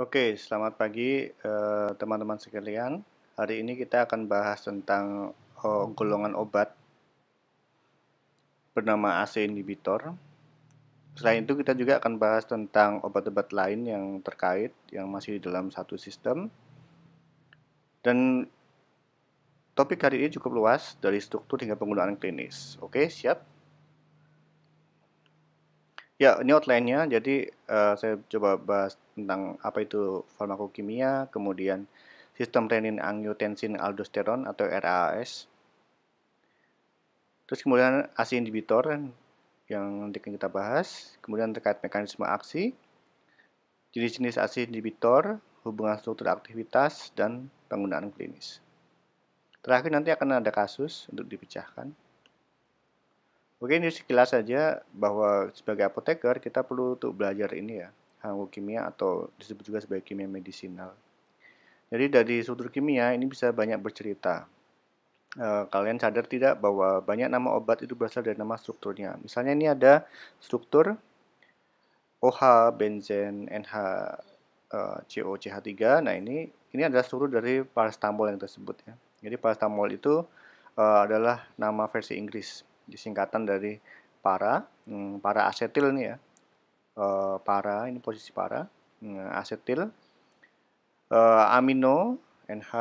Oke, selamat pagi teman-teman sekalian. Hari ini kita akan bahas tentang golongan obat bernama AC inhibitor. Selain itu kita juga akan bahas tentang obat-obat lain yang terkait yang masih di dalam satu sistem. Dan topik hari ini cukup luas dari struktur hingga penggunaan klinis. Oke, siap? Ya, ini outline-nya. Jadi saya coba bahas tentang apa itu farmakokimia, kemudian sistem renin angiotensin aldosteron atau RAS. Terus kemudian ACE inhibitor yang nanti akan kita bahas, kemudian terkait mekanisme aksi, jenis-jenis ACE inhibitor, hubungan struktur aktivitas, dan penggunaan klinis. Terakhir nanti akan ada kasus untuk dipecahkan. Oke, ini sekilas saja bahwa sebagai apoteker kita perlu untuk belajar ini ya, farmakokimia atau disebut juga sebagai kimia medisinal. Jadi dari struktur kimia ini bisa banyak bercerita. Kalian sadar tidak bahwa banyak nama obat itu berasal dari nama strukturnya. Misalnya ini ada struktur OH, benzen, NH, CO, CH3. Nah ini adalah struktur dari paracetamol yang tersebut ya. Jadi paracetamol itu adalah nama versi Inggris, disingkatan dari para asetil nih ya. Para ini posisi para, asetil, amino, NH,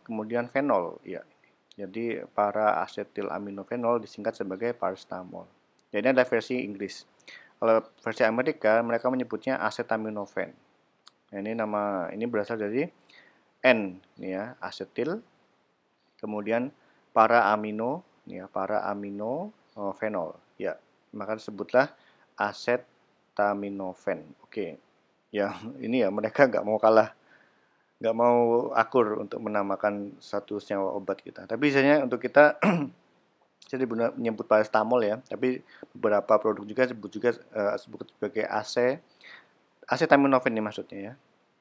kemudian fenol ya. Jadi para asetil aminofenol disingkat sebagai paracetamol. Jadi ini adalah versi Inggris. Kalau versi Amerika mereka menyebutnya acetaminophen. Nah, ini berasal dari N nih ya, asetil. Kemudian para amino nih ya, para amino fenol. Ya, maka sebutlah acetaminophen. Oke. Ya, ini ya mereka nggak mau akur untuk menamakan satu senyawa obat kita. Tapi biasanya untuk kita saya menyebut paracetamol ya, tapi beberapa produk juga sebut sebagai acetaminophen ini maksudnya ya.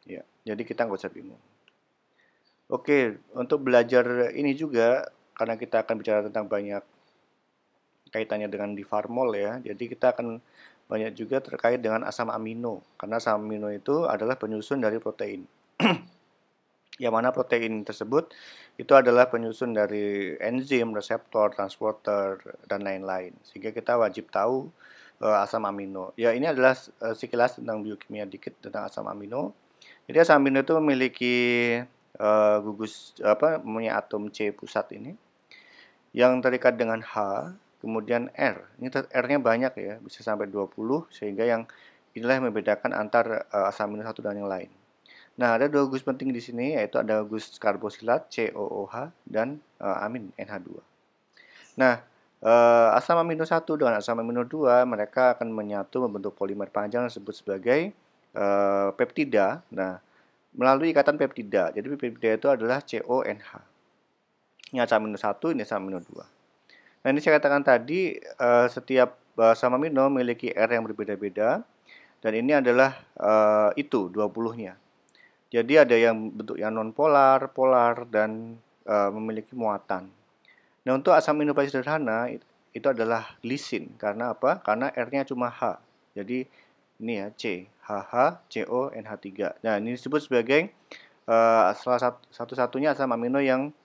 Ya, jadi kita nggak usah bingung. Oke, untuk belajar ini juga karena kita akan bicara tentang banyak kaitannya dengan di farmol ya. Jadi kita akan banyak juga terkait dengan asam amino karena asam amino itu adalah penyusun dari protein. Yang mana protein tersebut itu adalah penyusun dari enzim, reseptor, transporter, dan lain-lain. Sehingga kita wajib tahu asam amino. Ya, ini adalah sekilas tentang biokimia dikit tentang asam amino. Jadi asam amino itu memiliki mempunyai atom C pusat ini yang terikat dengan H, kemudian R. Ini R-nya banyak ya, bisa sampai 20 sehingga inilah yang membedakan antar asam amino satu dan yang lain. Nah, ada dua gugus penting di sini, yaitu ada gugus karbosilat COOH dan amin NH2. Nah, asam amino 1 dengan asam amino 2 mereka akan menyatu membentuk polimer panjang yang disebut sebagai peptida. Nah, melalui ikatan peptida. Jadi peptida itu adalah CONH. Ini asam amino 1, ini asam amino 2. Nah, ini saya katakan tadi setiap asam amino memiliki R yang berbeda-beda dan ini adalah itu 20-nya. Jadi ada yang bentuk yang nonpolar, polar, dan memiliki muatan. Nah, untuk asam amino paling sederhana itu adalah glisin. Karena apa? Karena R-nya cuma H. Jadi ini ya C, HH, CO, NH3. Nah, ini disebut sebagai salah satu-satunya asam amino yang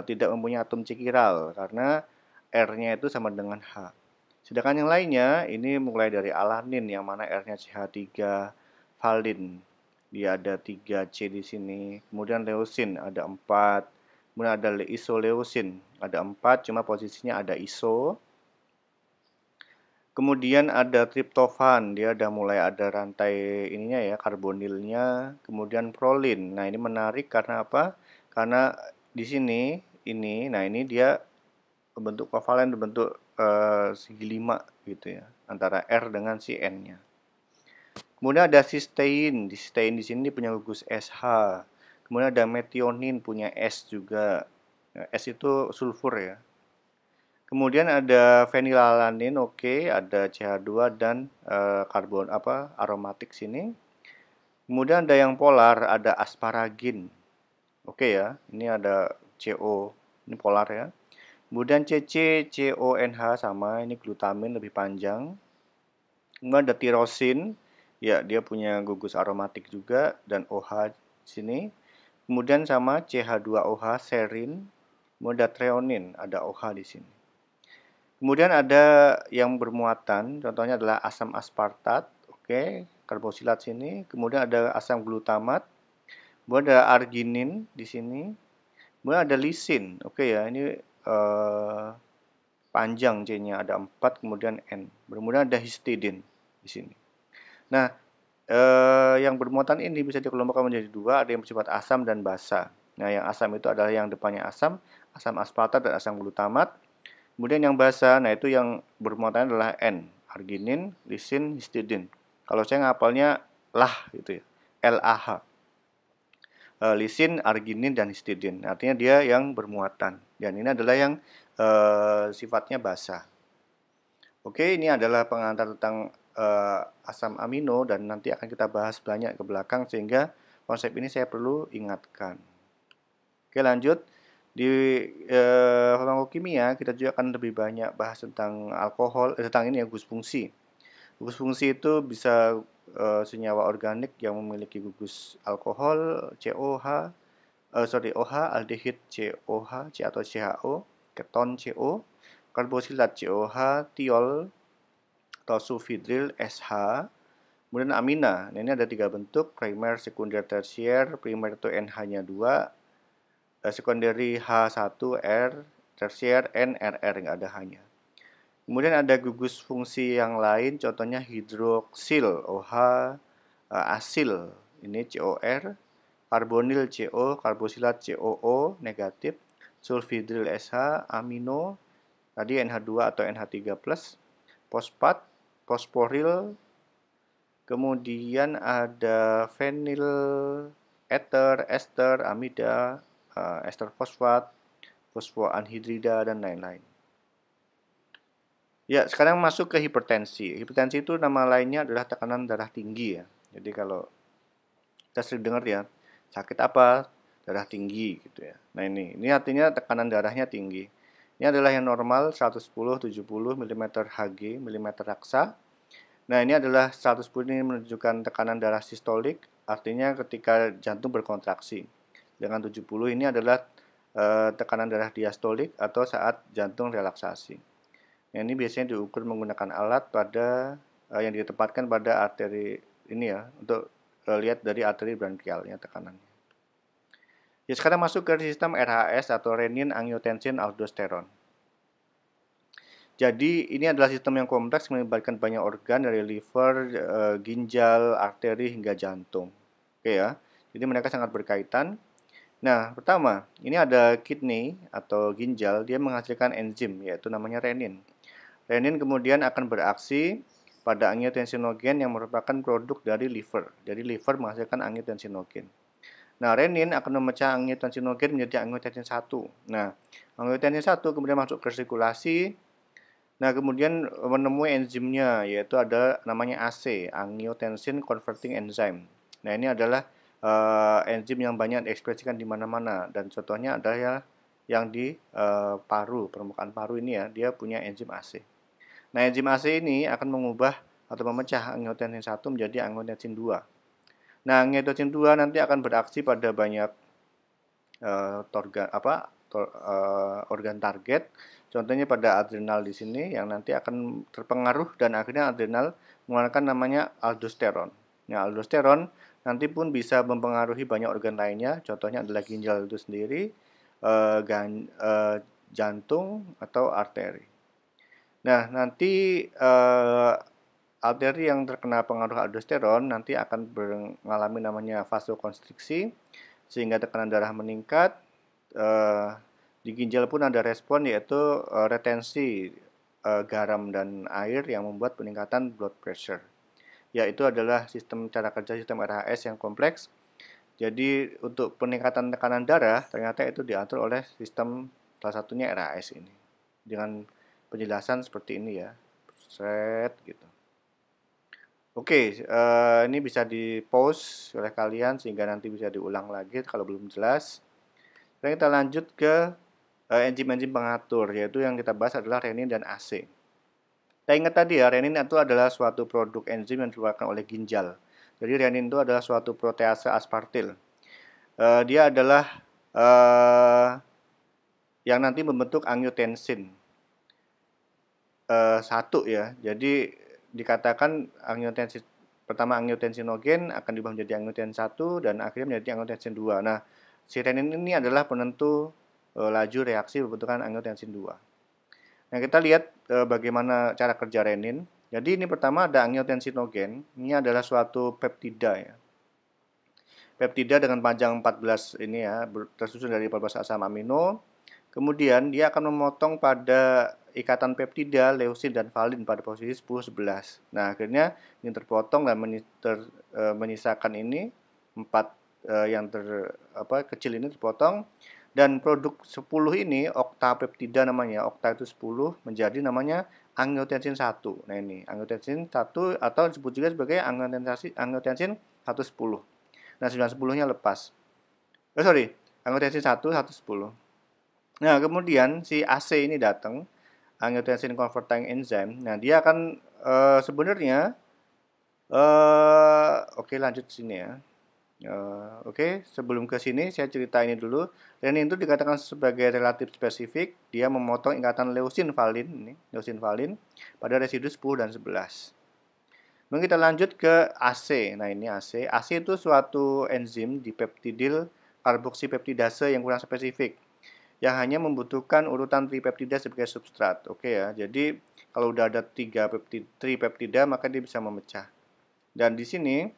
tidak mempunyai atom C chiral karena R-nya itu sama dengan H. Sedangkan yang lainnya ini mulai dari alanin yang mana R-nya CH3, valin dia ada 3C di sini. Kemudian leusin ada 4. Kemudian ada isoleusin ada 4, cuma posisinya ada iso. Kemudian ada triptofan, dia udah mulai ada rantai ininya ya, karbonilnya. Kemudian prolin. Nah, ini menarik karena apa? Karena di sini nah ini dia bentuk kovalen berbentuk segi 5 gitu ya, antara R dengan si N-nya. Kemudian ada cystein. Cystein di sini punya gugus SH. Kemudian ada metionin punya S juga. S itu sulfur ya. Kemudian ada fenilalanin, oke, ada CH2 dan karbon aromatik sini. Kemudian ada yang polar, ada asparagin. Oke ya, ini ada CO, ini polar ya. Kemudian CC, CONH sama, ini glutamin lebih panjang. Kemudian ada tirosin, Ya, dia punya gugus aromatik juga dan OH sini. Kemudian sama CH2OH serin, kemudian ada treonin, ada OH di sini. Kemudian ada yang bermuatan, contohnya adalah asam aspartat, oke, karbosilat sini. Kemudian ada asam glutamat, kemudian ada arginin di sini. Kemudian ada lisin, oke ya, ini panjang C-nya ada 4, kemudian N. Kemudian ada histidin di sini. Nah, yang bermuatan ini bisa dikelompokkan menjadi dua, ada yang bersifat asam dan basa. Nah, yang asam itu adalah yang depannya asam, asam aspartat dan asam glutamat. Kemudian yang basa, nah itu yang bermuatan adalah N, arginin, lisin, histidin. Kalau saya ngapalnya lah gitu ya, LAH. Lisin, arginin, dan histidin. Artinya dia yang bermuatan. Dan ini adalah yang sifatnya basa. Oke, ini adalah pengantar tentang asam amino dan nanti akan kita bahas banyak ke belakang sehingga konsep ini saya perlu ingatkan. Oke, lanjut. Di farmakokimia kita juga akan lebih banyak bahas tentang alkohol, tentang ini ya, gugus fungsi. Gugus fungsi itu bisa senyawa organik yang memiliki gugus alkohol, COH, OH, aldehid COH, C atau CHO, keton CO, karbosilat COH, tiol, atau sulfidril SH, kemudian amina. Nah, ini ada 3 bentuk, primer, sekunder, tersier. Primer itu NH-nya 2, secondary H1R, tersier NRR, nggak ada H-nya. Kemudian ada gugus fungsi yang lain, contohnya hidroksil OH, asil ini COR, karbonil CO, karbosilat COO negatif, sulfidril SH, amino, tadi NH2 atau NH3+, fosfat, fosforil, kemudian ada fenil, ether, ester, amida, ester fosfat, fosfoanhidrida, dan lain-lain. Ya, sekarang masuk ke hipertensi. Hipertensi itu nama lainnya adalah tekanan darah tinggi ya. Jadi kalau kita sering dengar ya, sakit apa? Darah tinggi gitu ya. Nah ini artinya tekanan darahnya tinggi. Ini adalah yang normal 110-70 mm Hg, mm raksa. Nah ini adalah 110 ini menunjukkan tekanan darah sistolik, artinya ketika jantung berkontraksi. Dengan 70 ini adalah tekanan darah diastolik atau saat jantung relaksasi. Nah, ini biasanya diukur menggunakan alat pada yang ditempatkan pada arteri ini ya, untuk lihat dari arteri branchialnya tekanannya. Ya, sekarang masuk ke sistem RHS atau renin, angiotensin, aldosteron. Jadi ini adalah sistem yang kompleks melibatkan banyak organ dari liver, ginjal, arteri hingga jantung. Oke ya. Jadi mereka sangat berkaitan. Nah, pertama, ini ada kidney atau ginjal, dia menghasilkan enzim yaitu namanya renin. Renin kemudian akan beraksi pada angiotensinogen yang merupakan produk dari liver. Jadi liver menghasilkan angiotensinogen. Nah, renin akan memecah angiotensinogen menjadi angiotensin 1. Nah, angiotensin 1 kemudian masuk ke sirkulasi. Nah, kemudian menemui enzimnya yaitu ada namanya AC, angiotensin converting enzyme. Nah, ini adalah enzim yang banyak diekspresikan di mana-mana dan contohnya adalah yang di paru, permukaan paru ini ya, dia punya enzim AC. Nah, enzim AC ini akan mengubah atau memecah angiotensin 1 menjadi angiotensin 2. Nah, angiotensin 2 nanti akan beraksi pada banyak organ target. Contohnya pada adrenal di sini yang nanti akan terpengaruh dan akhirnya adrenal mengeluarkan namanya aldosteron. Nah, aldosteron nanti pun bisa mempengaruhi banyak organ lainnya. Contohnya adalah ginjal itu sendiri, jantung atau arteri. Nah, nanti arteri yang terkena pengaruh aldosteron nanti akan mengalami namanya vasokonstriksi sehingga tekanan darah meningkat. Di ginjal pun ada respon yaitu retensi garam dan air yang membuat peningkatan blood pressure. Yaitu adalah cara kerja sistem RHS yang kompleks. Jadi untuk peningkatan tekanan darah ternyata itu diatur oleh sistem salah satunya RHS ini. Dengan penjelasan seperti ini ya. Set gitu. Oke, ini bisa di-pause oleh kalian sehingga nanti bisa diulang lagi kalau belum jelas. Sekarang kita lanjut ke enzim-enzim pengatur, yaitu yang kita bahas adalah renin dan AC. Kita ingat tadi ya, renin itu adalah suatu produk enzim yang dikeluarkan oleh ginjal. Jadi renin itu adalah suatu protease aspartil. Dia adalah yang nanti membentuk angiotensin 1 ya. Jadi dikatakan angiotensin pertama angiotensinogen akan diubah menjadi angiotensin 1 dan akhirnya menjadi angiotensin 2. Nah, si renin ini adalah penentu laju reaksi pembentukan angiotensin 2. Nah, kita lihat bagaimana cara kerja renin. Jadi ini pertama ada angiotensinogen. Ini adalah suatu peptida ya. Peptida dengan panjang 14 ini ya, tersusun dari 14 asam amino. Kemudian dia akan memotong pada ikatan peptida, leusin dan valin pada posisi 10-11. Nah, akhirnya ini terpotong dan menyisakan ini 4 yang kecil ini terpotong. Dan produk 10 ini oktapeptida namanya. Okta itu 10 menjadi namanya angiotensin 1. Nah, ini angiotensin 1 atau disebut juga sebagai angiotensin 110. Nah, 910-nya lepas. Angiotensin 1, 110. Nah, kemudian si AC ini datang, angiotensin converting enzyme. Nah, dia akan sebenarnya oke, lanjut sini ya. Oke, sebelum ke sini saya cerita ini dulu. Renin itu dikatakan sebagai relatif spesifik. Dia memotong ikatan leusin valin pada residu 10 dan 11. Kemudian kita lanjut ke AC. Nah, ini AC. AC itu suatu enzim di peptidil karboksipeptidase yang kurang spesifik, yang hanya membutuhkan urutan tripeptida sebagai substrat. Oke ya. Jadi kalau udah ada 3 tripeptida maka dia bisa memecah. Dan di sini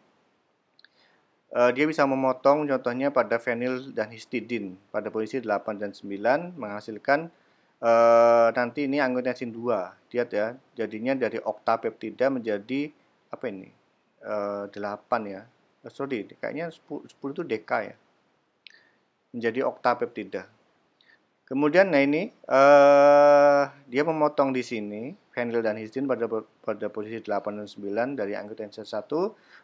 dia bisa memotong contohnya pada fenil dan histidin pada posisi 8 dan 9 menghasilkan nanti ini angiotensin 2. Lihat ya, jadinya dari oktapeptida menjadi apa ini? 8 ya. Kayaknya 10 itu deka ya. Menjadi oktapeptida. Kemudian nah ini dia memotong di sini fenil dan histidin pada posisi 8 dan 9 dari angiotensin 1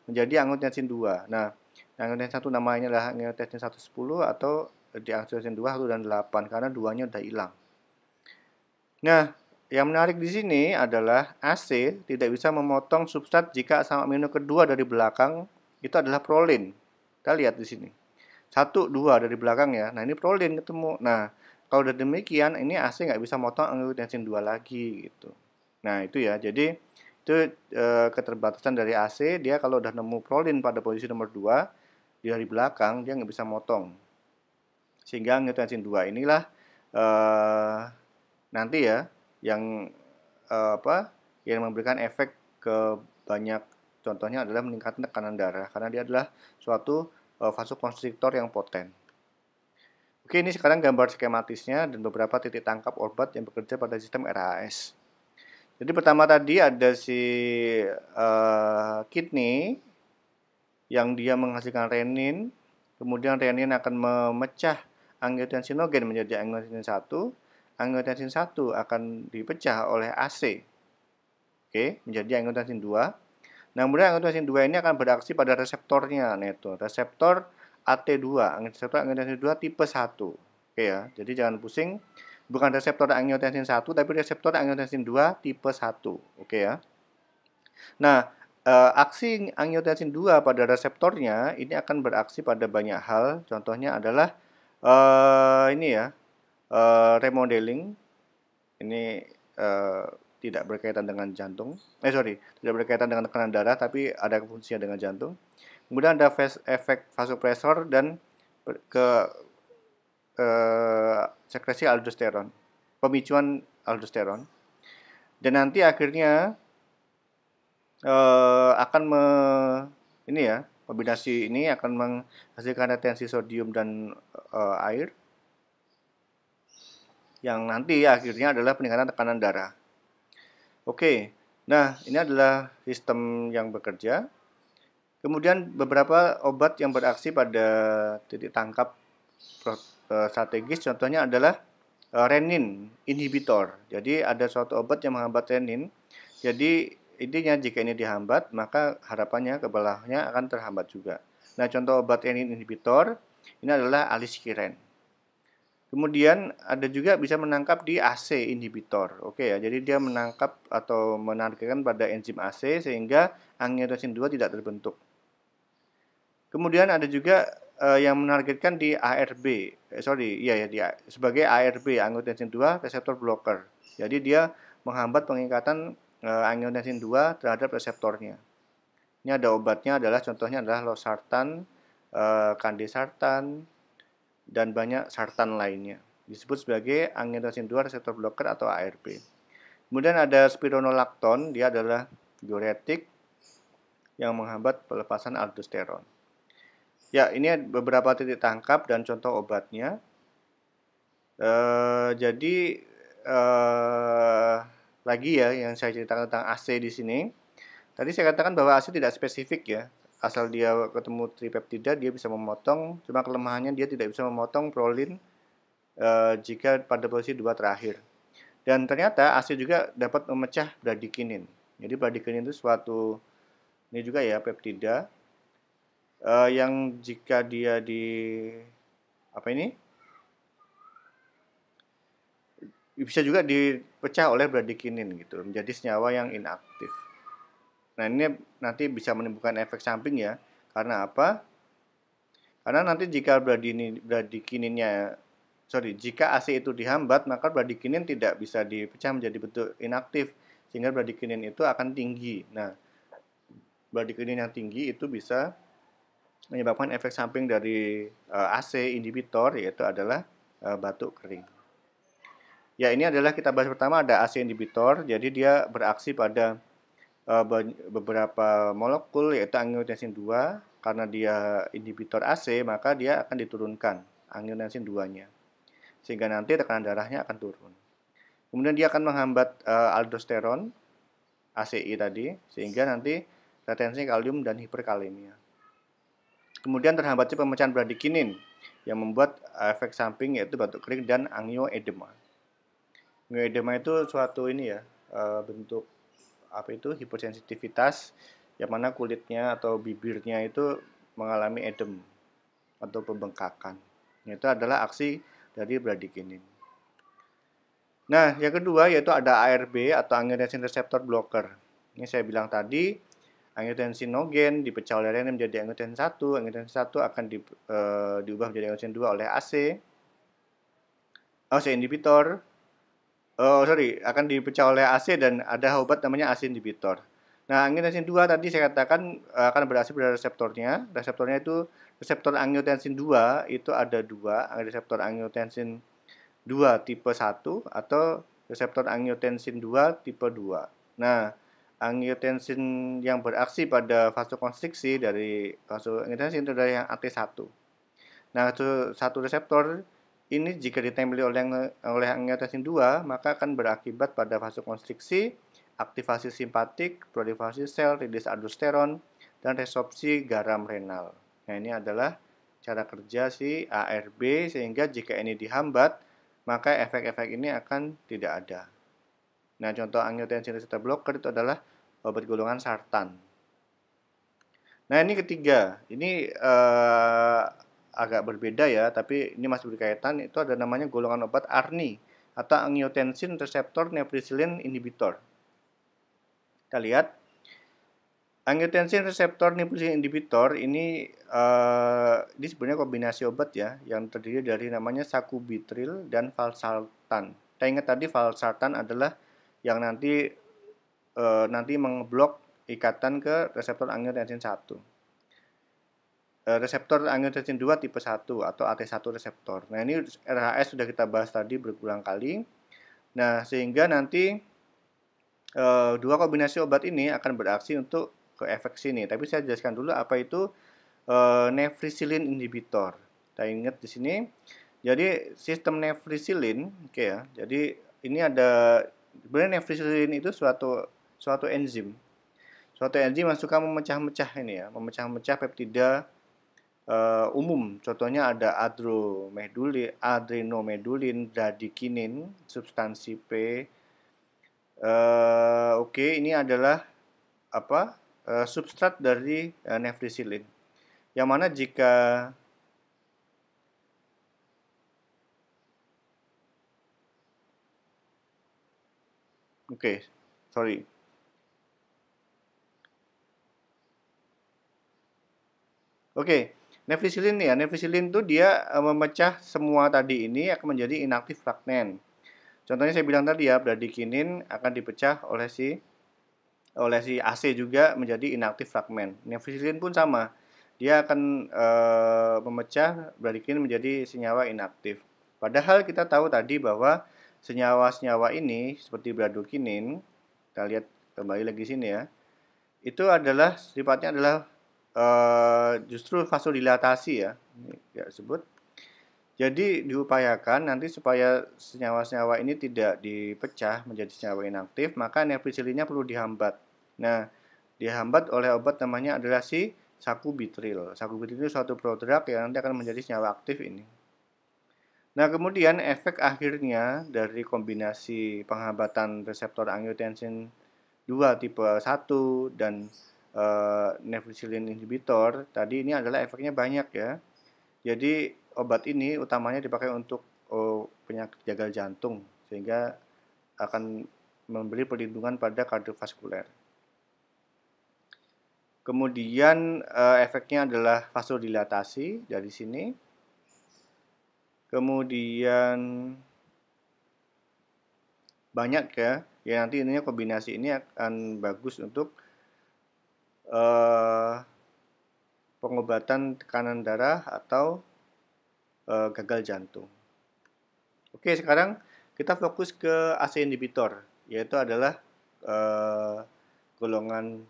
menjadi angiotensin 2. Nah, angiotensin 1 namanya adalah angiotensin 110 atau di angiotensin 2 1 dan 8 karena duanya udah hilang. Nah, yang menarik di sini adalah AC tidak bisa memotong substrat jika asam amino kedua dari belakang itu adalah prolin. Kita lihat di sini. 1, 2 dari belakang ya. Nah, ini prolin ketemu. Nah, kalau udah demikian, ini AC nggak bisa motong angiotensin 2 lagi gitu. Nah, itu ya. Jadi, itu keterbatasan dari AC. Dia kalau udah nemu prolin pada posisi nomor 2, dari belakang, dia nggak bisa motong. Sehingga angiotensin 2 inilah nanti ya, yang yang memberikan efek ke banyak, contohnya adalah meningkatkan tekanan darah. Karena dia adalah suatu vasokonstriktor yang poten. Oke, ini sekarang gambar skematisnya dan beberapa titik tangkap obat yang bekerja pada sistem RAS. Jadi pertama tadi ada si kidney yang dia menghasilkan renin, kemudian renin akan memecah angiotensinogen menjadi angiotensin 1. Angiotensin 1 akan dipecah oleh AC. Oke, menjadi angiotensin 2. Nah, kemudian angiotensin 2 ini akan bereaksi pada reseptornya, reseptor AT2, reseptor angiotensin 2 tipe 1. Oke ya, jadi jangan pusing, bukan reseptor angiotensin 1, tapi reseptor angiotensin 2 tipe 1. Oke ya. Nah, aksi angiotensin 2 pada reseptornya ini akan beraksi pada banyak hal. Contohnya adalah ini ya, remodeling. Ini tidak berkaitan dengan jantung. Tidak berkaitan dengan tekanan darah, tapi ada fungsinya dengan jantung. Kemudian ada efek vasopresor dan sekresi aldosteron, pemicuan aldosteron. Dan nanti akhirnya kombinasi ini akan menghasilkan retensi sodium dan air, yang nanti akhirnya adalah peningkatan tekanan darah. Oke, nah ini adalah sistem yang bekerja. Kemudian beberapa obat yang beraksi pada titik tangkap strategis, contohnya adalah renin inhibitor. Jadi ada suatu obat yang menghambat renin. Jadi intinya jika ini dihambat, maka harapannya kebelahnya akan terhambat juga. Nah, contoh obat renin inhibitor ini adalah aliskiren. Kemudian ada juga bisa menangkap di AC inhibitor. Oke ya, jadi dia menangkap atau menargetkan pada enzim AC sehingga angiotensin 2 tidak terbentuk. Kemudian ada juga yang menargetkan di ARB, sebagai ARB, angiotensin 2 reseptor blocker. Jadi dia menghambat pengikatan angiotensin 2 terhadap reseptornya. Ini ada obatnya adalah contohnya adalah losartan, kandesartan, dan banyak sartan lainnya. Disebut sebagai angiotensin 2 reseptor blocker atau ARB. Kemudian ada spironolakton, dia adalah diuretik yang menghambat pelepasan aldosteron. Ya, ini beberapa titik tangkap dan contoh obatnya. Jadi lagi ya yang saya ceritakan tentang AC di sini. Tadi saya katakan bahwa AC tidak spesifik ya. Asal dia ketemu tripeptida, dia bisa memotong. Cuma kelemahannya dia tidak bisa memotong prolin jika pada posisi 2 terakhir. Dan ternyata AC juga dapat memecah bradikinin. Jadi bradikinin itu suatu, ini juga ya, peptida yang jika dia bisa juga dipecah oleh bradikinin gitu, menjadi senyawa yang inaktif. Nah, ini nanti bisa menimbulkan efek samping ya. Karena apa? Karena nanti jika jika AC itu dihambat, maka bradikinin tidak bisa dipecah menjadi bentuk inaktif, sehingga bradikinin itu akan tinggi. Nah, bradikinin yang tinggi itu bisa menyebabkan efek samping dari AC inhibitor, yaitu adalah batuk kering. Ya, ini adalah kita bahas pertama, ada AC inhibitor. Jadi dia beraksi pada beberapa molekul, yaitu angiotensin 2. Karena dia inhibitor AC, maka dia akan diturunkan angiotensin 2-nya. Sehingga nanti tekanan darahnya akan turun. Kemudian dia akan menghambat aldosteron, ACI tadi, sehingga nanti retensi kalium dan hiperkalemia. Kemudian terhambatnya pemecahan bradikinin yang membuat efek samping yaitu batuk kering dan angioedema. Angioedema itu suatu bentuk hipersensitivitas yang mana kulitnya atau bibirnya itu mengalami edem atau pembengkakan. Itu adalah aksi dari bradikinin. Nah, yang kedua yaitu ada ARB atau angiotensin receptor blocker. Ini saya bilang tadi, angiotensinogen dipecah oleh renin menjadi angiotensin 1. Angiotensin 1 akan diubah menjadi angiotensin 2 oleh AC inhibitor. Akan dipecah oleh AC dan ada obat namanya AC inhibitor. Nah, angiotensin 2 tadi saya katakan akan beraksi pada reseptornya. Reseptornya itu reseptor angiotensin 2 itu ada dua, reseptor angiotensin 2 tipe 1 atau reseptor angiotensin 2 tipe 2. Nah, angiotensin yang beraksi pada vasokonstriksi dari vasoangiotensin itu adalah yang AT1. Nah, satu reseptor ini jika ditempeli oleh angiotensin 2, maka akan berakibat pada vasokonstriksi, aktivasi simpatik, proliferasi sel, rilis aldosteron, dan resorpsi garam renal. Nah, ini adalah cara kerja si ARB, sehingga jika ini dihambat, maka efek-efek ini akan tidak ada. Nah, contoh angiotensin receptor blocker itu adalah obat golongan sartan. Nah, ini ketiga. Ini agak berbeda ya, tapi ini masih berkaitan. Itu ada namanya golongan obat ARNI atau angiotensin receptor neprisilin inhibitor. Kita lihat, angiotensin receptor neprisilin inhibitor ini sebenarnya kombinasi obat ya, yang terdiri dari namanya sacubitril dan valsartan. Kita ingat tadi valsartan adalah yang nanti mengeblok ikatan ke reseptor angiotensin 1. Reseptor angiotensin 2 tipe 1 atau AT1 reseptor. Nah, ini RHS sudah kita bahas tadi berulang kali. Nah, sehingga nanti dua kombinasi obat ini akan beraksi untuk ke efek sini. Tapi saya jelaskan dulu apa itu neprisilin inhibitor. Kita ingat di sini. Jadi sistem neprisilin, oke ya. Jadi ini ada sebenarnya neprisilin itu suatu enzim. Suatu enzim yang suka memecah-mecah ini ya, memecah-mecah peptida umum. Contohnya ada adrenomedulin, bradikinin, substansi P. Ini adalah substrat dari neprisilin. Yang mana jika Oke, sorry. Oke, nevisilin ya. Nevisilin itu dia memecah semua tadi ini akan menjadi inaktif fragmen. Contohnya saya bilang tadi ya, bradikinin akan dipecah oleh si AC juga menjadi inaktif fragmen. Nevisilin pun sama. Dia akan memecah bradikinin menjadi senyawa inaktif. Padahal kita tahu tadi bahwa senyawa-senyawa ini seperti bradikinin, kita lihat kembali lagi sini ya, itu adalah sifatnya adalah justru vasodilatasi ya. Ini ya sebut. Jadi diupayakan nanti supaya senyawa-senyawa ini tidak dipecah menjadi senyawa inaktif, maka neprisilina perlu dihambat. Nah, dihambat oleh obat namanya adalah si sakubitril. Sakubitril itu suatu prodrug yang nanti akan menjadi senyawa aktif ini. Nah, kemudian efek akhirnya dari kombinasi penghambatan reseptor angiotensin 2 tipe 1 dan neprisilin inhibitor tadi ini adalah efeknya banyak ya. Jadi obat ini utamanya dipakai untuk penyakit gagal jantung sehingga akan memberi perlindungan pada kardiovaskuler. Kemudian efeknya adalah vasodilatasi dari sini. Kemudian banyak ya. Ya nanti intinya kombinasi ini akan bagus untuk pengobatan tekanan darah atau gagal jantung. Oke, sekarang kita fokus ke AC inhibitor, yaitu adalah golongan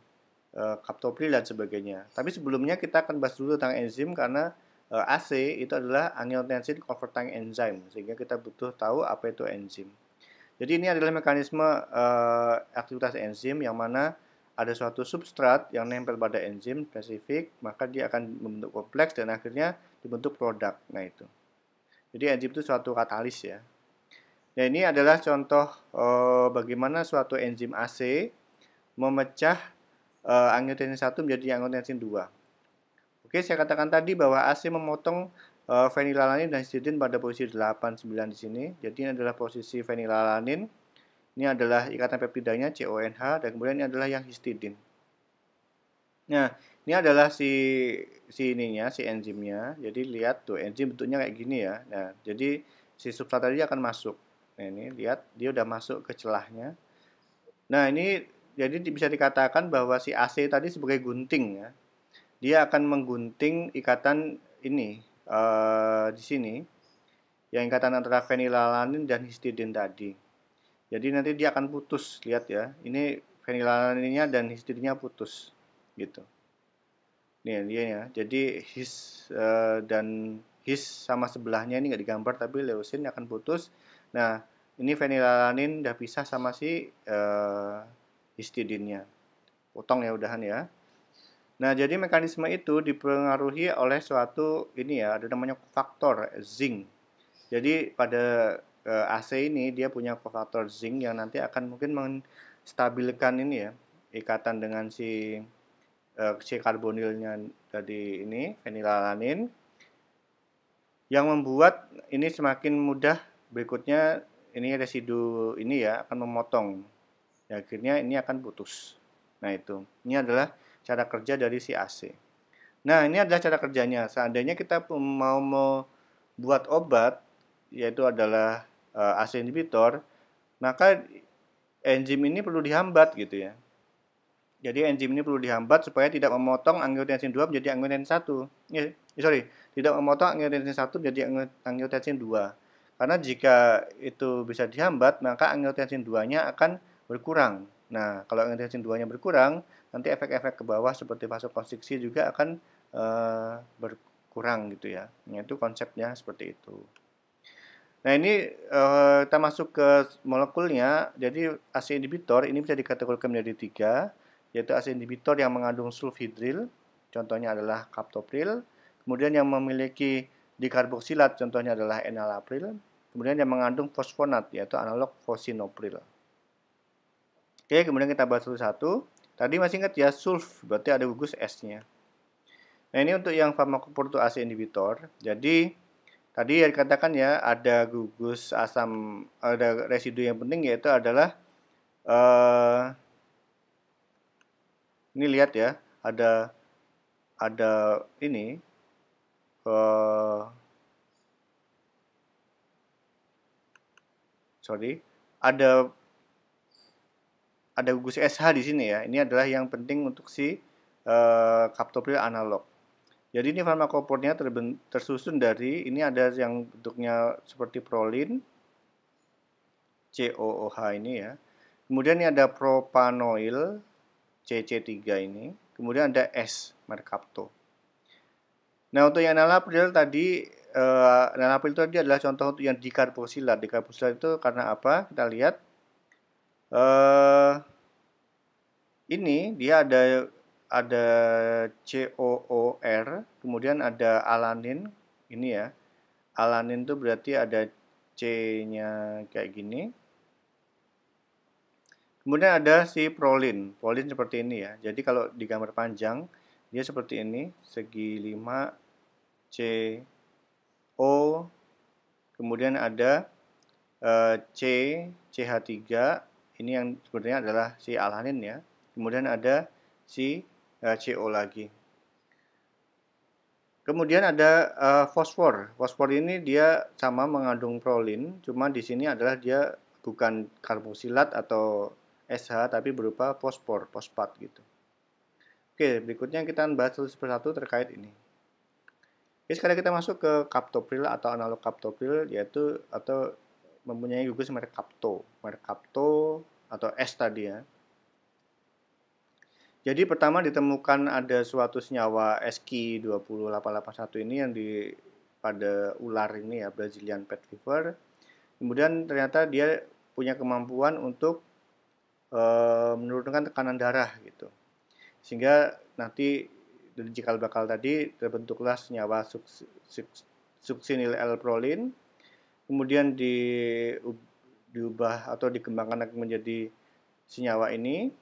captopril dan sebagainya. Tapi sebelumnya kita akan bahas dulu tentang enzim karena AC itu adalah angiotensin converting enzyme, sehingga kita butuh tahu apa itu enzim. Jadi ini adalah mekanisme aktivitas enzim yang mana ada suatu substrat yang nempel pada enzim spesifik, maka dia akan membentuk kompleks dan akhirnya dibentuk produk. Nah itu. Jadi enzim itu suatu katalis ya. Nah ini adalah contoh bagaimana suatu enzim AC memecah angiotensin 1 menjadi angiotensin 2. Oke, saya katakan tadi bahwa AC memotong fenilalanin dan histidin pada posisi 8, 9 di sini. Jadi ini adalah posisi fenilalanin. Ini adalah ikatan peptidanya CONH dan kemudian ini adalah yang histidin. Nah, ini adalah si enzimnya. Jadi lihat tuh enzim bentuknya kayak gini ya. Nah, jadi si substrat tadi akan masuk. Nah, ini lihat dia udah masuk ke celahnya. Nah, ini jadi bisa dikatakan bahwa si AC tadi sebagai gunting ya. Dia akan menggunting ikatan ini di sini. Yang ikatan antara fenilalanin dan histidin tadi. Jadi nanti dia akan putus, lihat ya. Ini fenilalaninnya dan histidinnya putus gitu. Nih dia ya. Jadi dan his sama sebelahnya ini nggak digambar tapi leusin akan putus. Nah, ini fenilalanin udah pisah sama si histidinnya. Potong ya udahan ya. Nah, jadi mekanisme itu dipengaruhi oleh suatu ini ya, ada namanya faktor zinc. Jadi pada AC ini dia punya kofaktor zinc yang nanti akan mungkin menstabilkan ini ya, ikatan dengan si karbonilnya tadi ini fenilalanin yang membuat ini semakin mudah berikutnya ini residu ini ya akan memotong. Ya, akhirnya ini akan putus. Nah, itu. Ini adalah cara kerja dari si AC. Nah, ini adalah cara kerjanya. Seandainya kita mau membuat obat, yaitu adalah AC inhibitor, maka enzim ini perlu dihambat gitu ya. Jadi enzim ini perlu dihambat supaya tidak memotong angiotensin 2 menjadi angiotensin 1. Tidak memotong angiotensin 1 menjadi angiotensin 2. Karena jika itu bisa dihambat, maka angiotensin 2-nya akan berkurang. Nah, kalau angiotensin 2-nya berkurang, nanti efek-efek ke bawah seperti vasokonstriksi juga akan berkurang gitu ya. Itu konsepnya seperti itu. Nah, ini kita masuk ke molekulnya. Jadi AC inhibitor ini bisa dikategorikan menjadi 3, yaitu AC inhibitor yang mengandung sulfhidril, contohnya adalah captopril. Kemudian yang memiliki dikarboksilat, contohnya adalah enalapril. Kemudian yang mengandung fosfonat, yaitu analog fosinopril. Oke, kemudian kita bahas satu-satu. Tadi masih ingat ya, sulf, berarti ada gugus S-nya. Nah, ini untuk yang farmakophore untuk AC inhibitor. Jadi, tadi yang dikatakan ya, ada gugus asam, ada residu yang penting yaitu adalah eh ini lihat ya, ada ini eh sorry, ada gugus SH di sini ya. Ini adalah yang penting untuk si captopril analog. Jadi ini farmakopornya tersusun dari, ini ada yang bentuknya seperti prolin, COOH ini ya. Kemudian ini ada propanoil, CC3 ini. Kemudian ada S, mercapto. Nah, untuk yang enalapril tadi, enalapril tadi adalah contoh untuk yang dikarboksilat. Dikarboksilat itu karena apa? Kita lihat. Ini dia ada COOR, kemudian ada alanin, ini ya. Alanin itu berarti ada C-nya kayak gini. Kemudian ada si prolin. Prolin seperti ini ya. Jadi kalau di gambar panjang, dia seperti ini, segi 5 CO, kemudian ada CH3, ini yang sebenarnya adalah si alanin ya. Kemudian ada si CO lagi. Kemudian ada fosfor. Fosfor ini dia sama mengandung prolin, cuma di sini adalah dia bukan karboksilat atau SH, tapi berupa fosfor, fosfat gitu. Oke, berikutnya kita bahas satu persatu terkait ini. Oke, sekarang kita masuk ke captopril atau analog captopril, yaitu atau mempunyai gugus merek Capto atau S tadi ya. Jadi pertama ditemukan ada suatu senyawa SQ20881 ini yang pada ular ini ya, Brazilian pet fever. Kemudian ternyata dia punya kemampuan untuk menurunkan tekanan darah gitu. Sehingga nanti dari cikal bakal tadi terbentuklah senyawa succinyl L-prolin. Kemudian diubah atau dikembangkan menjadi senyawa ini.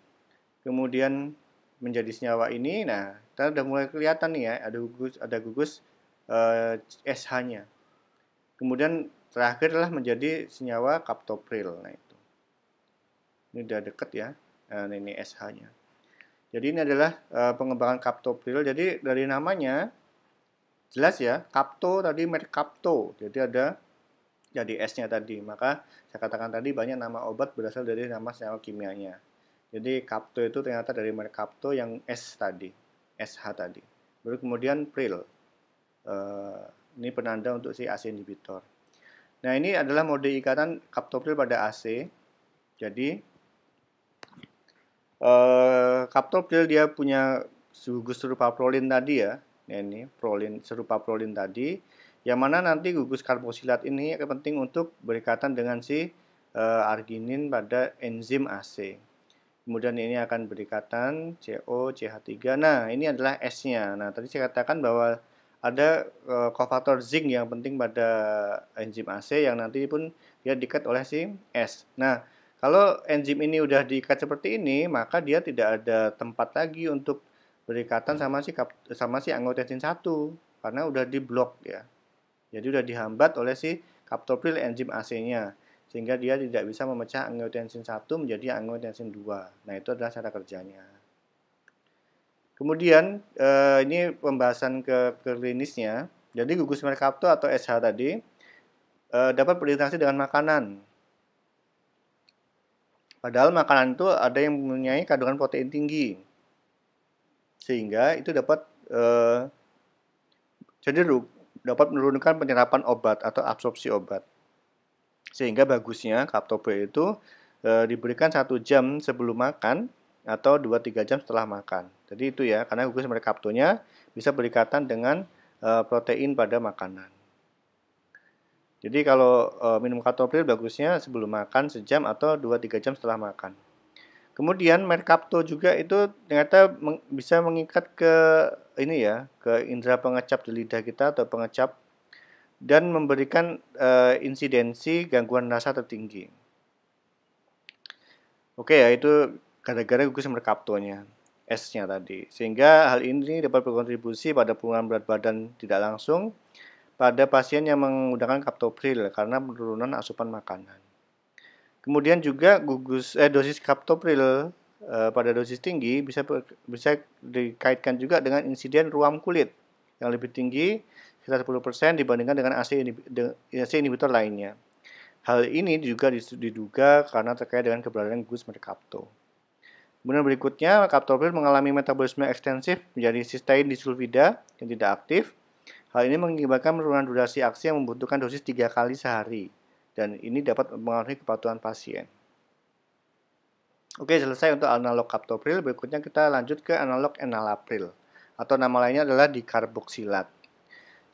Kemudian menjadi senyawa ini. Nah, kita udah mulai kelihatan nih ya, ada gugus SH-nya. Kemudian terakhir adalah menjadi senyawa captopril. Nah, itu. Ini udah deket ya. Nah, ini SH-nya. Jadi ini adalah pengembangan captopril. Jadi dari namanya jelas ya, capto tadi merek Capto. Jadi ada jadi S-nya tadi. Maka saya katakan tadi banyak nama obat berasal dari nama senyawa kimianya. Jadi Capto itu ternyata dari merek Capto yang S tadi, SH tadi. Baru kemudian Pril. Ini penanda untuk si AC inhibitor. Nah, ini adalah mode ikatan captopril pada AC. Jadi captopril dia punya gugus serupa prolin tadi ya. Nah, ini prolin serupa prolin tadi, yang mana nanti gugus karboksilat ini penting untuk berikatan dengan si arginin pada enzim AC. Kemudian ini akan berikatan CO, CH3. Nah, ini adalah S-nya. Nah, tadi saya katakan bahwa ada kofaktor zinc yang penting pada enzim AC yang nanti pun dia diikat oleh si S. Nah, kalau enzim ini udah diikat seperti ini, maka dia tidak ada tempat lagi untuk berikatan sama si angiotensin 1 karena udah diblok ya. Jadi udah dihambat oleh si captopril enzim AC-nya. Sehingga dia tidak bisa memecah angiotensin 1 menjadi angiotensin 2. Nah, itu adalah cara kerjanya. Kemudian, ini pembahasan ke klinisnya. Jadi, gugus mercapto atau SH tadi dapat berinteraksi dengan makanan. Padahal makanan itu ada yang mempunyai kandungan protein tinggi. Sehingga itu dapat cenderung dapat menurunkan penyerapan obat atau absorpsi obat. Sehingga bagusnya captopril itu diberikan 1 jam sebelum makan atau 2-3 jam setelah makan. Jadi itu ya, karena gugus mercaptonya bisa berikatan dengan protein pada makanan. Jadi kalau minum captopril bagusnya sebelum makan sejam atau 2-3 jam setelah makan. Kemudian mercapto juga itu ternyata bisa mengikat ke ini ya, ke indera pengecap di lidah kita atau pengecap, dan memberikan insidensi gangguan rasa tertinggi. Oke ya, itu gara-gara gugus mercaptonya, S-nya tadi. Sehingga hal ini dapat berkontribusi pada penurunan berat badan tidak langsung pada pasien yang menggunakan captopril karena penurunan asupan makanan. Kemudian juga dosis kaptopril pada dosis tinggi bisa dikaitkan juga dengan insiden ruam kulit yang lebih tinggi sekitar 10% dibandingkan dengan AC inhibitor lainnya. Hal ini juga diduga karena terkait dengan keberadaan gugus merkapto. Kemudian berikutnya, kaptopril mengalami metabolisme ekstensif menjadi sistein disulfida yang tidak aktif. Hal ini mengakibatkan penurunan durasi aksi yang membutuhkan dosis 3 kali sehari. Dan ini dapat mempengaruhi kepatuhan pasien. Oke, selesai untuk analog kaptopril. Berikutnya kita lanjut ke analog enalapril. Atau nama lainnya adalah dikarboksilat.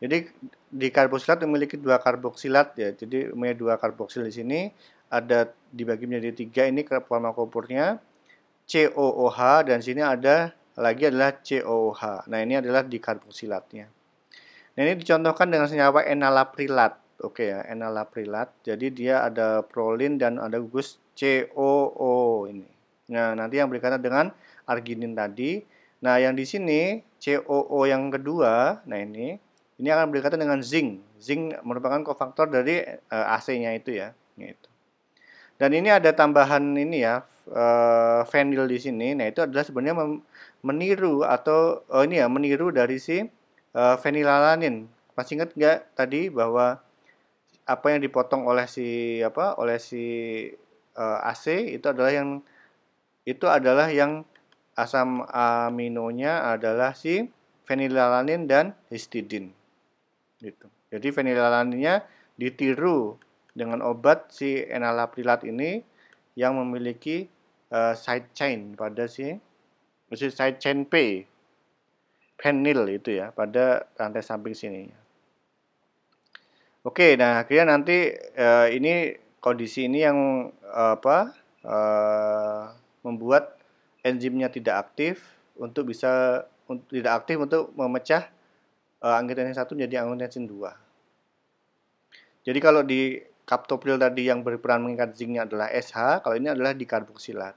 Jadi dikarboksilat memiliki 2 karboksilat ya. Jadi memiliki 2 karboksil di sini. Ada dibagi menjadi 3 ini farmakopornya. COOH dan sini ada lagi adalah COOH. Nah, ini adalah dikarboksilatnya. Nah, ini dicontohkan dengan senyawa enalaprilat. Oke ya, enalaprilat. Jadi dia ada prolin dan ada gugus COO ini. Nah, nanti yang berkaitan dengan arginin tadi. Nah, yang di sini COO yang kedua, nah ini akan berkaitan dengan zinc. Zinc merupakan kofaktor dari AC-nya itu ya, gitu. Dan ini ada tambahan ini ya, fenil di sini. Nah, itu adalah sebenarnya meniru atau meniru dari si fenilalanin. Masih ingat nggak tadi bahwa apa yang dipotong oleh si AC itu adalah yang asam aminonya adalah si fenilalanin dan histidin. Gitu. Jadi fenilalaninnya ditiru dengan obat si enalaprilat ini yang memiliki side chain pada side chain P penil itu ya pada rantai samping sini. Oke, nah akhirnya nanti ini kondisi ini yang membuat enzimnya tidak aktif untuk memecah angiotensin 1 menjadi angiotensin 2. Jadi kalau di kaptopril tadi yang berperan mengikat zincnya adalah SH, kalau ini adalah dikarboksilat.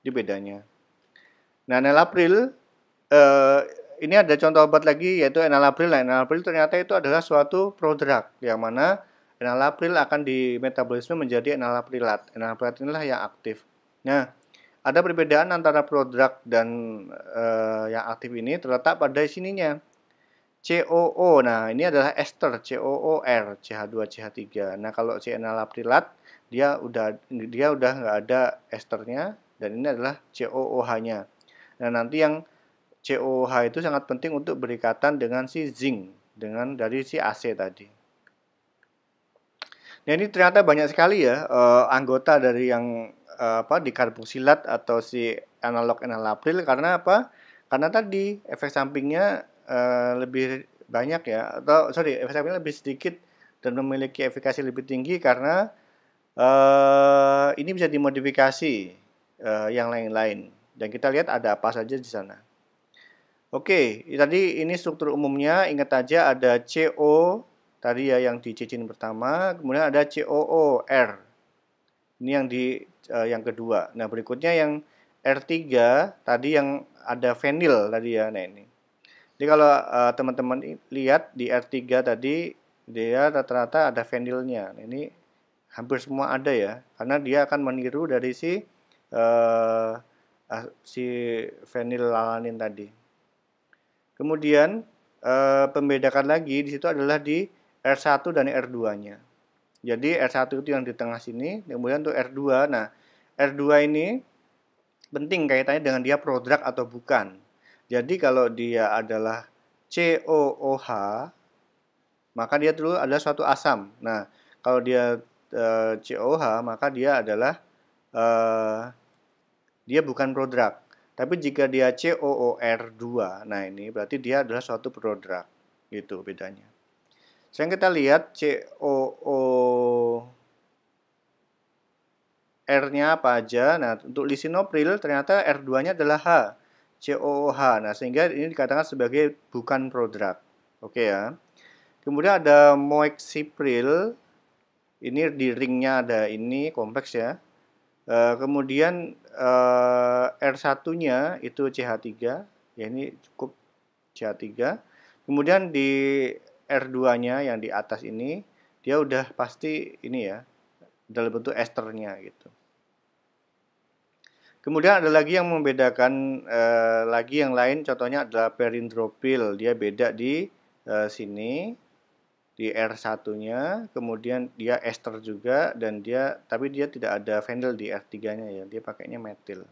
Itu bedanya. Nah, enalapril ini ada contoh obat lagi yaitu enalapril. Nah, enalapril ternyata itu adalah suatu prodrug yang mana enalapril akan dimetabolisme menjadi enalaprilat. Enalaprilat inilah yang aktif. Nah, ada perbedaan antara prodrug dan yang aktif ini terletak pada sininya. COO, nah ini adalah ester COOR, CH2CH3. Nah, kalau si enalaprilat dia udah nggak ada esternya dan ini adalah COOH-nya. Nah, nanti yang COOH itu sangat penting untuk berikatan dengan si zinc dari si AC tadi. Nah, ini ternyata banyak sekali ya anggota dari yang dikarboksilat atau si analog enalapril karena apa? Karena tadi efek sampingnya lebih banyak ya, efek sampingnya lebih sedikit dan memiliki efikasi lebih tinggi karena ini bisa dimodifikasi yang lain-lain. Dan kita lihat ada apa saja di sana. Oke, tadi ini struktur umumnya. Ingat aja ada CO tadi ya yang di cicin pertama, kemudian ada COOR. Ini yang kedua. Nah, berikutnya yang R3 tadi yang ada fenil tadi ya. Nah, ini. Jadi kalau teman-teman lihat di R3 tadi dia rata-rata ada fenilnya. Nah, ini hampir semua ada ya, karena dia akan meniru dari si fenilalanin tadi. Kemudian pembedakan lagi di situ adalah di R1 dan R2-nya. Jadi R1 itu yang di tengah sini, kemudian untuk R2. Nah, R2 ini penting kaitannya dengan dia prodrug atau bukan. Jadi kalau dia adalah COOH, maka dia dulu adalah suatu asam. Nah, kalau dia COOH, maka dia adalah dia bukan prodrug. Tapi jika dia COOR2, nah ini berarti dia adalah suatu prodrug. Gitu bedanya. Sekarang kita lihat COOR-nya apa aja. Nah, untuk lisinopril ternyata R2-nya adalah H, COOH. Nah, sehingga ini dikatakan sebagai bukan prodrug. Oke ya. Kemudian ada moexipril. Ini di ringnya ada ini kompleks ya. Kemudian R1-nya itu CH3, ya ini cukup CH3. Kemudian di R2-nya yang di atas ini dia udah pasti ini ya, dalam bentuk esternya gitu. Kemudian ada lagi yang membedakan lagi yang lain, contohnya adalah perindropil. Dia beda di sini di R1-nya, kemudian dia ester juga dan tapi dia tidak ada fenil di R3-nya ya. Dia pakainya metil.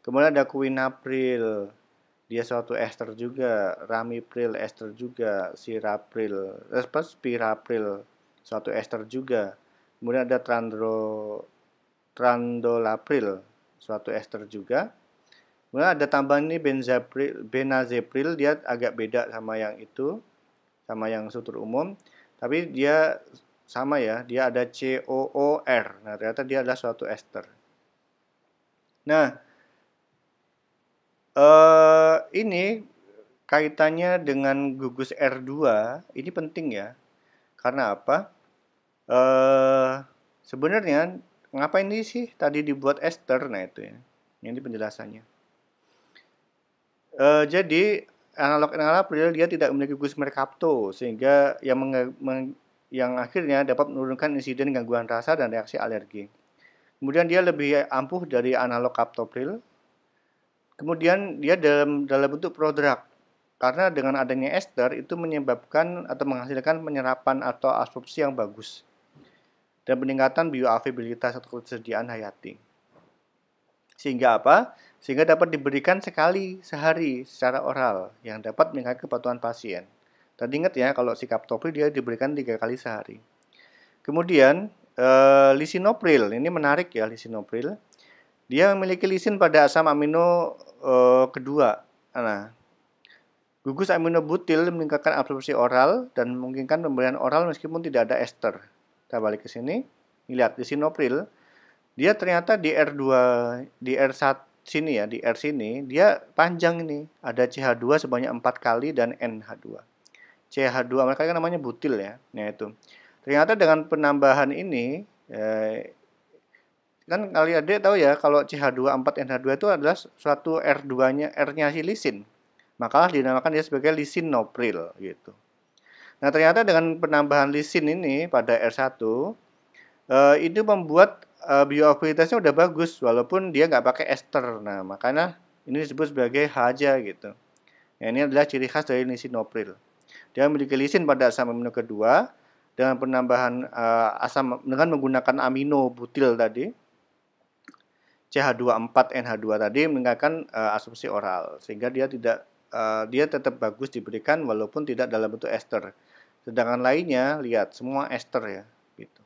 Kemudian ada quinapril. Dia suatu ester juga, ramipril ester juga, spirapril suatu ester juga. Kemudian ada trandolapril suatu ester juga. Kemudian ada tambahan ini benazepril, dia agak beda sama yang itu, sama yang sulfur umum, tapi dia sama ya, dia ada COOR. Nah, ternyata dia adalah suatu ester. Nah, ini kaitannya dengan gugus R2 ini penting ya. Karena apa? Sebenarnya ngapain ini sih tadi dibuat ester? Nah itu ya. Ini penjelasannya. Jadi analog-analog dia tidak memiliki gugus merkapto sehingga yang akhirnya dapat menurunkan insiden gangguan rasa dan reaksi alergi. Kemudian dia lebih ampuh dari analog kaptopril. Kemudian dia dalam bentuk prodrug. Karena dengan adanya ester itu menyebabkan atau menghasilkan penyerapan atau absorpsi yang bagus dan peningkatan bioavailabilitas atau ketersediaan hayati. Sehingga apa? Sehingga dapat diberikan sekali sehari secara oral yang dapat meningkatkan kepatuhan pasien. Tadi ingat ya, kalau si kaptopril dia diberikan 3 kali sehari. Kemudian lisinopril, ini menarik ya lisinopril. Dia memiliki lisin pada asam amino kedua. Nah, gugus aminobutil meningkatkan absorpsi oral dan memungkinkan pemberian oral meskipun tidak ada ester. Kita balik ke sini. Lihat lisinopril. Dia ternyata di R2, di R1 sini ya, di R sini dia panjang ini. Ada CH2 sebanyak 4 kali dan NH2. CH2 mereka kan namanya butil ya. Nah itu. Ternyata dengan penambahan ini kan kalian tahu ya kalau CH2 4 NH2 itu adalah suatu R2-nya, R-nya si lisin. Maka dinamakan dia sebagai lisinopril gitu. Nah, ternyata dengan penambahan lisin ini pada R1 itu membuat bioavailabilitasnya udah bagus walaupun dia nggak pakai ester. Nah, makanya ini disebut sebagai H aja gitu. Nah, ini adalah ciri khas dari lisinopril. Dia memiliki lisin pada asam amino kedua dengan penambahan asam dengan menggunakan amino butil tadi. CH24NH2 tadi meningkatkan absorpsi oral sehingga dia tetap bagus diberikan walaupun tidak dalam bentuk ester. Sedangkan lainnya lihat semua ester ya gitu.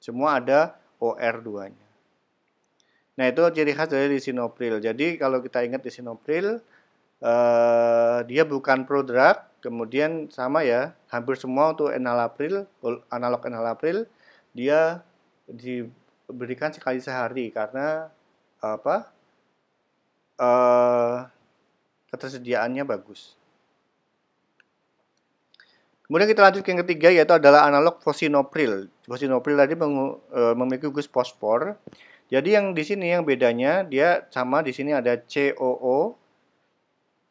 Semua ada OR2-nya. Nah, itu ciri khas dari lisinopril. Jadi kalau kita ingat lisinopril dia bukan prodrug, kemudian sama ya, hampir semua untuk enalapril, analog enalapril dia diberikan sekali sehari karena apa? Ketersediaannya bagus. Kemudian kita lanjut ke yang ketiga yaitu adalah analog fosinopril. Fosinopril tadi memiliki gugus fosfor. Jadi yang di sini yang bedanya dia sama di sini ada COO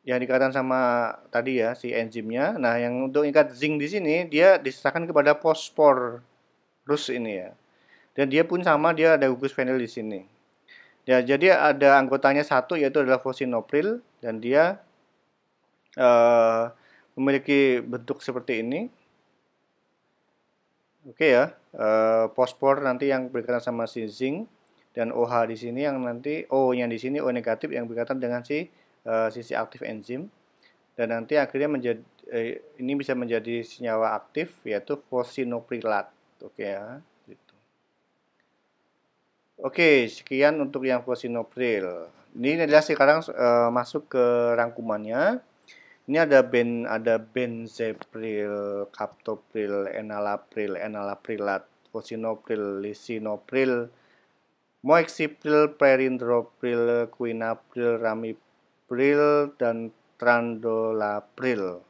yang dikatakan sama tadi ya si enzimnya. Nah, yang untuk ikat zinc di sini dia diserahkan kepada fosforus ini ya. Dan dia pun sama, dia ada gugus fenil di sini. Ya, jadi ada anggotanya satu yaitu adalah fosinopril dan dia memiliki bentuk seperti ini. Oke ya, fosfor nanti yang berkaitan sama si zinc dan OH di sini yang nanti O yang di sini O negatif yang berkaitan dengan si sisi aktif enzim dan nanti akhirnya ini bisa menjadi senyawa aktif yaitu fosinoprilat. Oke ya. Oke, sekian untuk yang fosinopril. Ini adalah sekarang masuk ke rangkumannya. Ini ada benzepril, kaptopril, enalaprilat, fosinopril, lisinopril, moexipril, perindropril, quinapril, ramipril, dan trandolapril.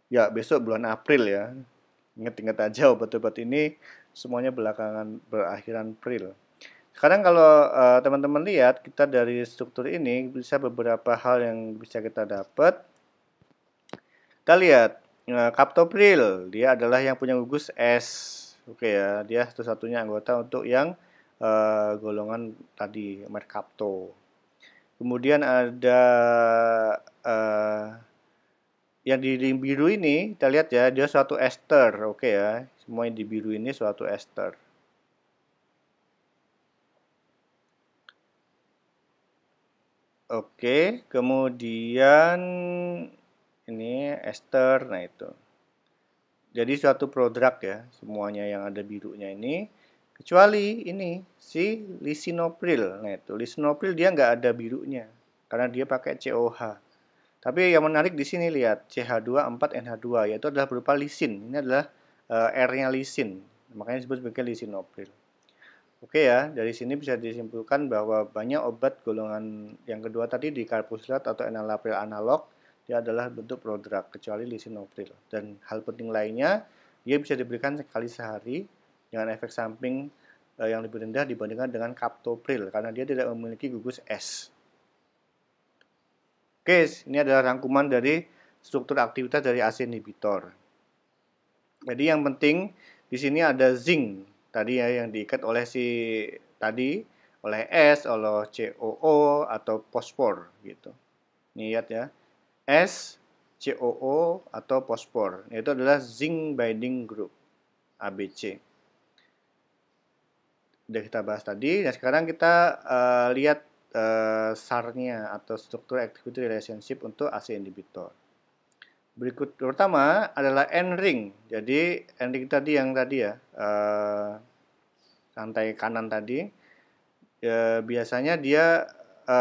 Ya, besok bulan April ya. Ingat-ingat aja obat-obat ini semuanya berakhiran pril. Sekarang kalau teman-teman lihat kita dari struktur ini bisa beberapa hal yang bisa kita dapat. Kita lihat kaptopril dia adalah yang punya gugus S Oke ya, dia satu-satunya anggota untuk yang golongan tadi merkapto. Kemudian ada eh, yang di biru ini kita lihat ya, dia suatu ester. Oke ya, semua yang di biru ini suatu ester. Oke, kemudian ini ester, nah itu. Jadi suatu produk ya, semuanya yang ada birunya ini, kecuali ini si lisinopril. Nah itu, lisinopril dia nggak ada birunya, karena dia pakai COH. Tapi yang menarik di sini lihat CH2,4NH2, yaitu adalah berupa lisin. Ini adalah R-nya lisin, makanya disebut sebagai lisinopril. Oke ya, dari sini bisa disimpulkan bahwa banyak obat golongan yang kedua tadi di karboksilat atau enalapril analog, dia adalah bentuk prodrug kecuali lisinopril. Dan hal penting lainnya, dia bisa diberikan sekali sehari dengan efek samping yang lebih rendah dibandingkan dengan captopril karena dia tidak memiliki gugus S. Oke, ini adalah rangkuman dari struktur aktivitas dari ACE inhibitor. Jadi yang penting di sini ada zinc tadi ya yang diikat oleh si tadi oleh S, oleh COO atau fosfor gitu. Ini lihat ya. S, COO atau fosfor. Itu adalah zinc binding group ABC. Sudah kita bahas tadi dan sekarang kita lihat SAR-nya atau struktur activity relationship untuk ACE inhibitor. Berikut pertama adalah N-ring. Jadi N-ring tadi yang tadi ya, rantai kanan tadi, biasanya dia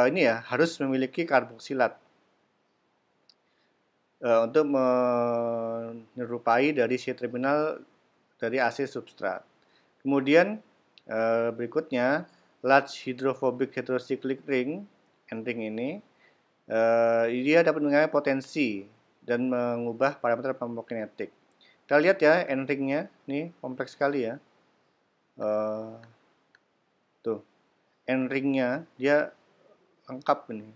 ini ya harus memiliki karboksilat untuk menyerupai dari C-terminal dari AC substrat. Kemudian berikutnya large hydrophobic heterocyclic ring, N-ring ini, dia dapat mengenai potensi dan mengubah parameter farmakokinetik. Kita lihat ya N-ringnya, ini kompleks sekali ya. Tuh, N-ringnya dia lengkap ini,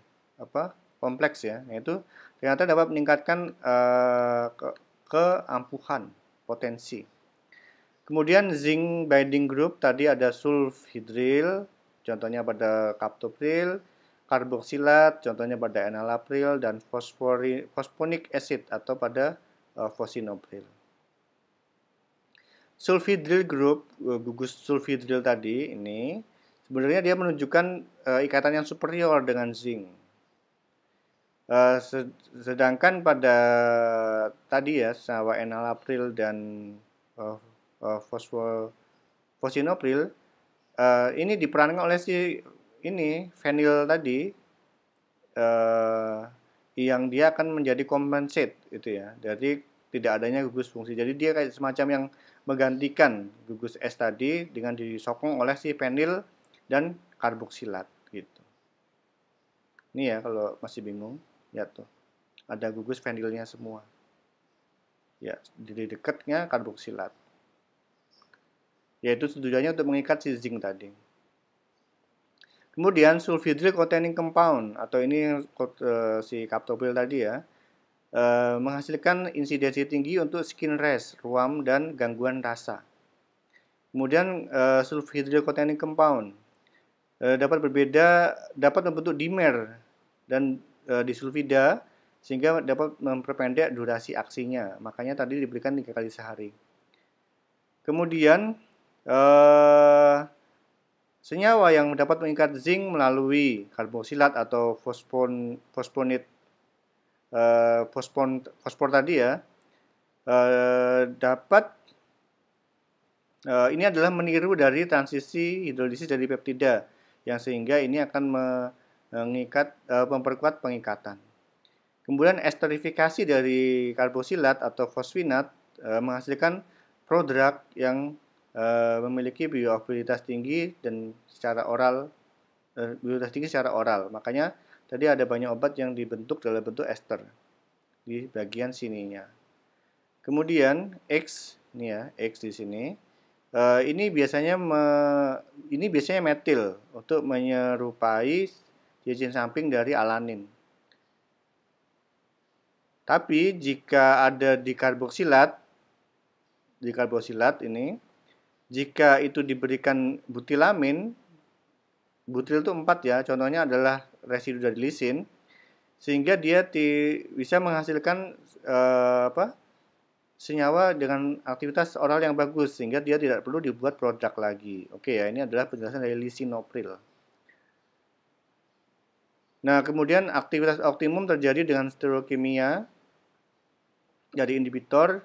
kompleks ya. Yaitu ternyata dapat meningkatkan keampuhan potensi. Kemudian zinc binding group tadi ada sulfhydryl, contohnya pada captopril, karboksilat, contohnya pada enalapril, dan phosphonic acid atau pada fosinopril. Sulfhydryl group, gugus sulfhydryl tadi ini sebenarnya dia menunjukkan ikatan yang superior dengan zinc. Sedangkan pada tadi ya, senyawa enalapril dan fosinopril ini diperankan oleh si ini fenil tadi yang dia akan menjadi compensate itu ya, jadi tidak adanya gugus fungsi. Jadi dia kayak semacam yang menggantikan gugus S tadi dengan disokong oleh si fenil dan karboksilat gitu. Ini ya kalau masih bingung, ya tuh ada gugus fenilnya semua. Ya, di dekatnya karboksilat. Yaitu tujuannya untuk mengikat si zinc tadi. Kemudian sulfhydryl containing compound atau ini si captopril tadi ya, menghasilkan insidensi tinggi untuk skin rash, ruam dan gangguan rasa. Kemudian sulfhydryl containing compound dapat membentuk dimer dan disulfida sehingga dapat memperpendek durasi aksinya. Makanya tadi diberikan 3 kali sehari. Kemudian senyawa yang dapat mengikat zinc melalui karboksilat atau fosfor tadi ya dapat ini adalah meniru dari transisi hidrolisis dari peptida yang sehingga ini akan memperkuat pengikatan. Kemudian esterifikasi dari karboksilat atau fosfinat menghasilkan prodrug yang memiliki bioavailabilitas tinggi dan secara oral Makanya tadi ada banyak obat yang dibentuk dalam bentuk ester di bagian sininya. Kemudian X ini ya, X di sini. Ini biasanya metil untuk menyerupai cincin samping dari alanin. Tapi jika ada di karboksilat ini Jika itu diberikan butilamin, butil itu 4 ya, contohnya adalah residu dari lisin, sehingga dia bisa menghasilkan senyawa dengan aktivitas oral yang bagus, sehingga dia tidak perlu dibuat produk lagi. Oke ya, ini adalah penjelasan dari lisinopril. Nah, kemudian aktivitas optimum terjadi dengan stereokimia dari inhibitor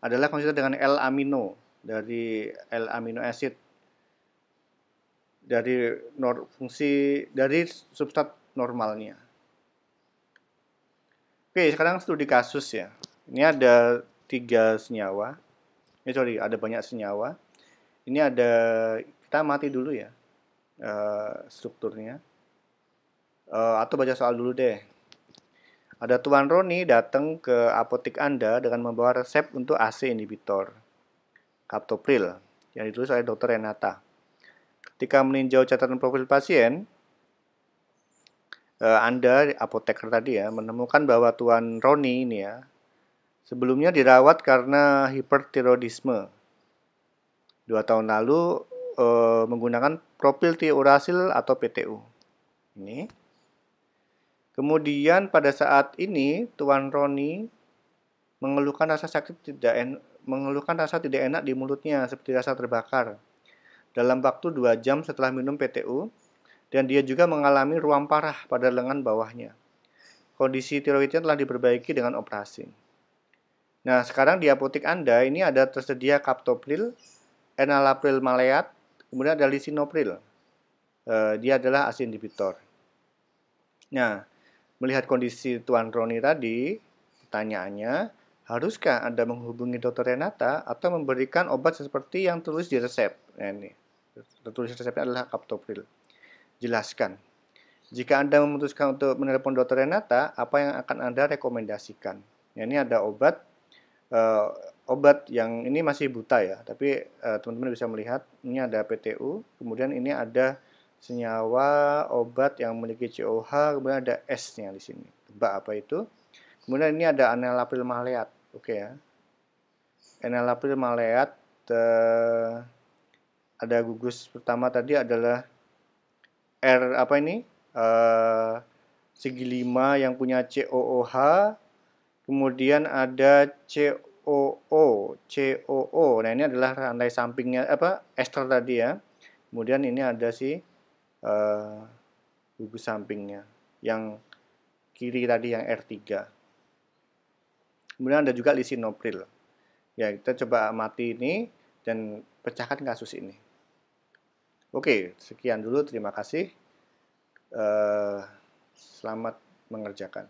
adalah konsisten dengan L-amino dari L-amino acid dari fungsi dari substrat normalnya. Oke, sekarang studi kasus ya. Ini ada 3 senyawa. Ada banyak senyawa. Ini ada, kita amati dulu ya strukturnya. Atau baca soal dulu deh. Ada Tuan Roni datang ke apotek Anda dengan membawa resep untuk AC inhibitor, captopril, yang ditulis oleh Dr. Renata. Ketika meninjau catatan profil pasien, Anda, apoteker tadi ya, menemukan bahwa Tuan Roni ini ya, sebelumnya dirawat karena hipertiroidisme. 2 tahun lalu menggunakan propiltiurasil atau PTU. Ini. Kemudian pada saat ini Tuan Roni mengeluhkan rasa tidak enak di mulutnya seperti rasa terbakar dalam waktu 2 jam setelah minum PTU, dan dia juga mengalami ruam parah pada lengan bawahnya. Kondisi tiroidnya telah diperbaiki dengan operasi. Nah, sekarang di apotek Anda ini ada tersedia captopril, enalapril maleat, kemudian ada lisinopril. Dia adalah ACE inhibitor. Nah, melihat kondisi Tuan Roni tadi, pertanyaannya, haruskah Anda menghubungi Dr. Renata atau memberikan obat seperti yang tertulis di resep? Nah, ini. Tertulis resepnya adalah captopril. Jelaskan. Jika Anda memutuskan untuk menelepon Dr. Renata, apa yang akan Anda rekomendasikan? Nah, ini ada obat yang ini masih buta ya, tapi teman-teman bisa melihat ini ada PTU, kemudian ini ada senyawa obat yang memiliki COH, kemudian ada S-nya di sini. Tebak apa itu? Kemudian ini ada enalapril maleat, oke ya. Enalapril maleat, ada gugus pertama tadi adalah R apa ini? Segi 5 yang punya COOH, kemudian ada COO. Nah, ini adalah rantai sampingnya ester tadi ya. Kemudian ini ada gugus sampingnya yang kiri tadi yang R3. Kemudian ada juga lisinopril. Ya, kita coba amati ini dan pecahkan kasus ini. Oke, sekian dulu. Terima kasih. Selamat mengerjakan.